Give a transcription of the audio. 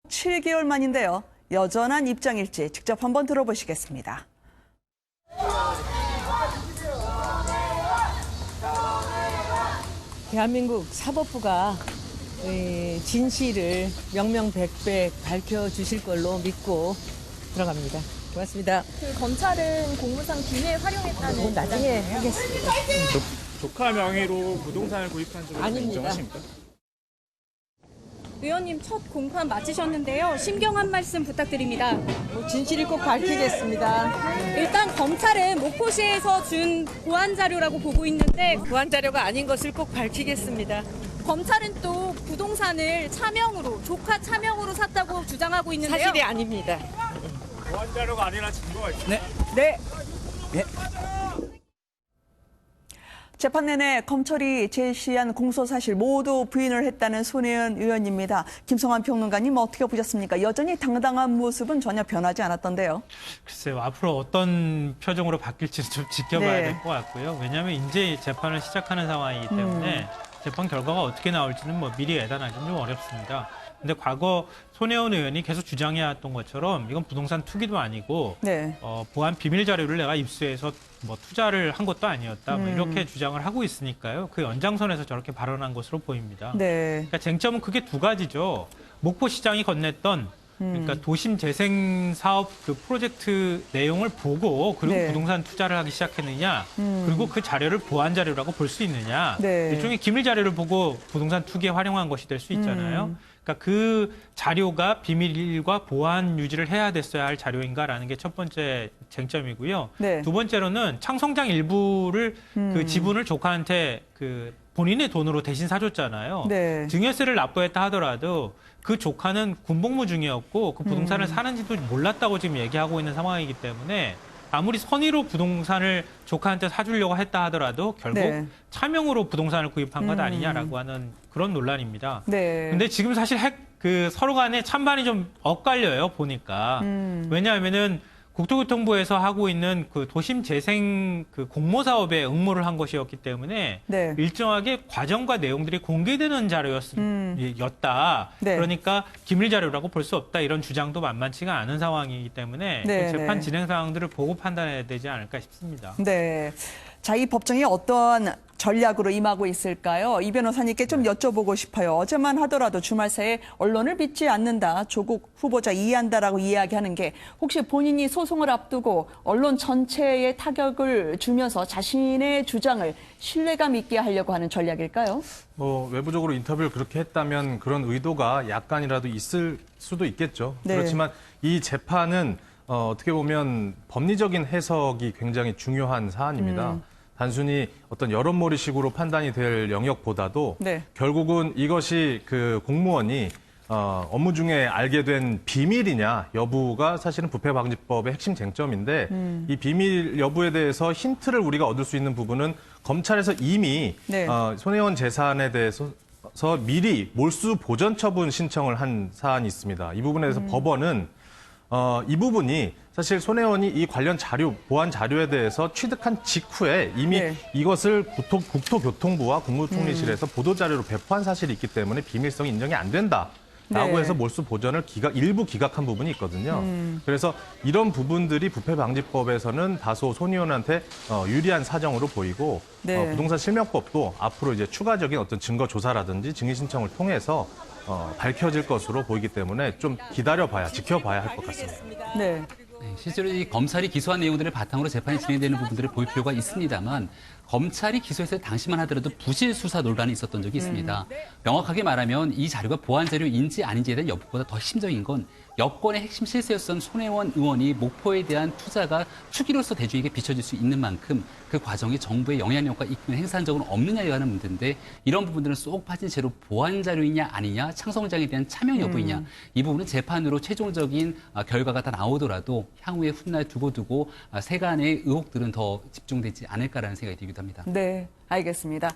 7개월 만인데요. 여전한 입장일지 직접 한번 들어보시겠습니다. 대한민국 사법부가 진실을 명명백백 밝혀주실 걸로 믿고 들어갑니다. 고맙습니다. 검찰은 공무상 비밀 활용했다는 나중에 하겠습니다. 조카 명의로 부동산을 구입한 적을 아닙니다. 인정하십니까? 의원님 첫 공판 마치셨는데요. 심경 한 말씀 부탁드립니다. 진실을 꼭 밝히겠습니다. 일단 검찰은 목포시에서 준 보안 자료라고 보고 있는데 보안 자료가 아닌 것을 꼭 밝히겠습니다. 검찰은 또 부동산을 차명으로 조카 차명으로 샀다고 주장하고 있는데요. 사실이 아닙니다. 보안 자료가 아니라 증거가 있습니다. 네. 재판 내내 검찰이 제시한 공소 사실 모두 부인을 했다는 손혜원 의원입니다. 김성환 평론가님 어떻게 보셨습니까? 여전히 당당한 모습은 전혀 변하지 않았던데요. 글쎄요, 앞으로 어떤 표정으로 바뀔지는 좀 지켜봐야 네. 될 것 같고요. 왜냐하면 이제 재판을 시작하는 상황이기 때문에 재판 결과가 어떻게 나올지는 뭐 미리 예단하기는 좀 어렵습니다. 근데 과거 손혜원 의원이 계속 주장해왔던 것처럼 이건 부동산 투기도 아니고 네. 보안 비밀 자료를 내가 입수해서 뭐 투자를 한 것도 아니었다. 뭐 이렇게 주장을 하고 있으니까요. 그 연장선에서 저렇게 발언한 것으로 보입니다. 네. 그러니까 쟁점은 크게 두 가지죠. 목포시장이 건넸던 그러니까 도심 재생 사업 그 프로젝트 내용을 보고 그리고 네. 부동산 투자를 하기 시작했느냐, 그리고 그 자료를 보안 자료라고 볼 수 있느냐, 네. 일종의 기밀 자료를 보고 부동산 투기에 활용한 것이 될 수 있잖아요. 그러니까 그 자료가 비밀과 보안 유지를 해야 됐어야 할 자료인가라는 게 첫 번째 쟁점이고요. 네. 두 번째로는 창성장 일부를 그 지분을 조카한테 그 본인의 돈으로 대신 사줬잖아요. 네. 증여세를 납부했다 하더라도 그 조카는 군복무 중이었고 그 부동산을 사는지도 몰랐다고 지금 얘기하고 있는 상황이기 때문에 아무리 선의로 부동산을 조카한테 사주려고 했다 하더라도 결국 네. 차명으로 부동산을 구입한 것 아니냐라고 하는 그런 논란입니다. 네. 근데 지금 사실 그 서로 간에 찬반이 좀 엇갈려요, 보니까. 왜냐하면은 국토교통부에서 하고 있는 그 도심 재생 그 공모 사업에 응모를 한 것이었기 때문에 네. 일정하게 과정과 내용들이 공개되는 자료였다. 네. 그러니까 기밀 자료라고 볼 수 없다. 이런 주장도 만만치가 않은 상황이기 때문에 네, 그 재판 네. 진행 상황들을 보고 판단해야 되지 않을까 싶습니다. 네. 자, 이 법정이 어떠한 전략으로 임하고 있을까요? 이 변호사님께 좀 여쭤보고 싶어요. 어제만 하더라도 주말 새에 언론을 믿지 않는다, 조국 후보자 이해한다라고 이야기하는 게 혹시 본인이 소송을 앞두고 언론 전체에 타격을 주면서 자신의 주장을 신뢰감 있게 하려고 하는 전략일까요? 외부적으로 인터뷰를 그렇게 했다면 그런 의도가 약간이라도 있을 수도 있겠죠. 네. 그렇지만 이 재판은 어떻게 보면 법리적인 해석이 굉장히 중요한 사안입니다. 단순히 어떤 여론몰이식으로 판단이 될 영역보다도 네. 결국은 이것이 그 공무원이 업무 중에 알게 된 비밀이냐 여부가 사실은 부패방지법의 핵심 쟁점인데 이 비밀 여부에 대해서 힌트를 우리가 얻을 수 있는 부분은 검찰에서 이미 네. 손혜원 재산에 대해서 미리 몰수 보전 처분 신청을 한 사안이 있습니다. 이 부분에 대해서 법원은 이 부분이 사실 손혜원이 이 관련 자료, 보안 자료에 대해서 취득한 직후에 이미 네. 이것을 국토교통부와 국무총리실에서 보도자료로 배포한 사실이 있기 때문에 비밀성이 인정이 안 된다라고 네. 해서 몰수 보전을 일부 기각한 부분이 있거든요. 그래서 이런 부분들이 부패방지법에서는 다소 손 의원한테 유리한 사정으로 보이고 네. 부동산 실명법도 앞으로 이제 추가적인 어떤 증거 조사라든지 증인 신청을 통해서 밝혀질 것으로 보이기 때문에 좀 기다려봐야, 지켜봐야 할 것 같습니다. 네. 네, 실제로 이 검찰이 기소한 내용들을 바탕으로 재판이 진행되는 부분들을 볼 필요가 있습니다만 검찰이 기소했을 때 당시만 하더라도 부실 수사 논란이 있었던 적이 있습니다. 명확하게 말하면 이 자료가 보안 자료인지 아닌지에 대한 여부보다 더 심적인 건 여권의 핵심 실세였던 손혜원 의원이 목포에 대한 투자가 투기로서 대중에게 비춰질 수 있는 만큼 그 과정에 정부의 영향력과 입김을 행사한 적은 없느냐에 관한 문제인데 이런 부분들은 쏙 빠진 채로 보안 자료이냐 아니냐, 창성장에 대한 차명 여부이냐 이 부분은 재판으로 최종적인 결과가 다 나오더라도 향후에 훗날 두고 세간의 의혹들은 더 집중되지 않을까라는 생각이 들기도 합니다. 네, 알겠습니다.